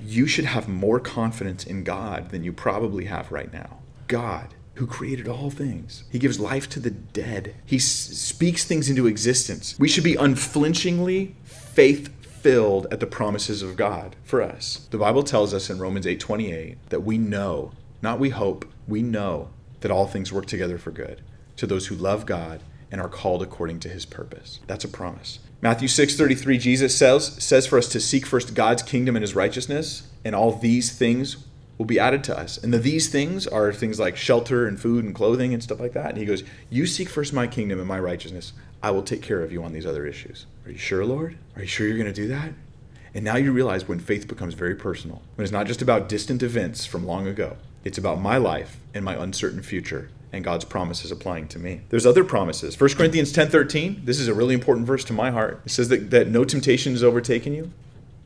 you should have more confidence in God than you probably have right now. God, who created all things. He gives life to the dead. He speaks things into existence. We should be unflinchingly faith-filled at the promises of God for us. The Bible tells us in Romans 8:28 that we know, not we hope, we know that all things work together for good to those who love God and are called according to his purpose. That's a promise. Matthew 6:33, Jesus says for us to seek first God's kingdom and his righteousness, and all these things will be added to us. And these things are things like shelter and food and clothing and stuff like that. And he goes, you seek first my kingdom and my righteousness. I will take care of you on these other issues. Are you sure, Lord? Are you sure you're going to do that? And now you realize when faith becomes very personal, when it's not just about distant events from long ago, it's about my life and my uncertain future and God's promises applying to me. There's other promises. 1 Corinthians 10:13, this is a really important verse to my heart. It says that no temptation has overtaken you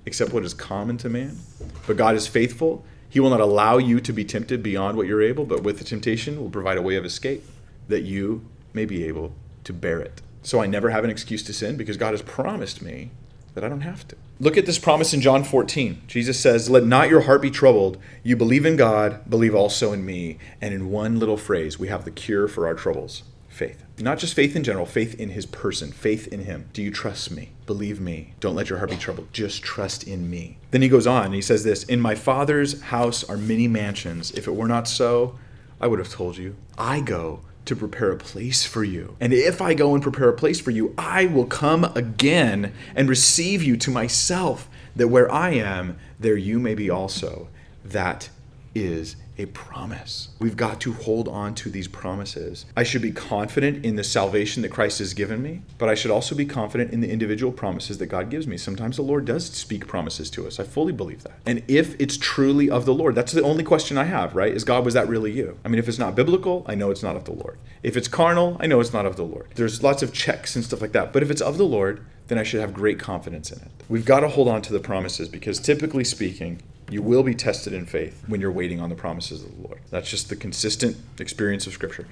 except what is common to man. But God is faithful. He will not allow you to be tempted beyond what you're able, but with the temptation will provide a way of escape that you may be able to bear it. So I never have an excuse to sin because God has promised me that I don't have to. Look at this promise in John 14. Jesus says, let not your heart be troubled. You believe in God, believe also in me. And in one little phrase, we have the cure for our troubles. Faith. Not just faith in general, faith in his person, faith in him. Do you trust me? Believe me. Don't let your heart be troubled. Just trust in me. Then he goes on and he says this, in my Father's house are many mansions. If it were not so, I would have told you. I go to prepare a place for you. And if I go and prepare a place for you, I will come again and receive you to myself, that where I am, there you may be also. That is a promise. We've got to hold on to these promises. I should be confident in the salvation that Christ has given me, but I should also be confident in the individual promises that God gives me. Sometimes the Lord does speak promises to us. I fully believe that. And if it's truly of the Lord, that's the only question I have, right? Is God, was that really you? I mean, if it's not biblical, I know it's not of the Lord. If it's carnal, I know it's not of the Lord. There's lots of checks and stuff like that. But if it's of the Lord, then I should have great confidence in it. We've got to hold on to the promises because typically speaking, you will be tested in faith when you're waiting on the promises of the Lord. That's just the consistent experience of Scripture.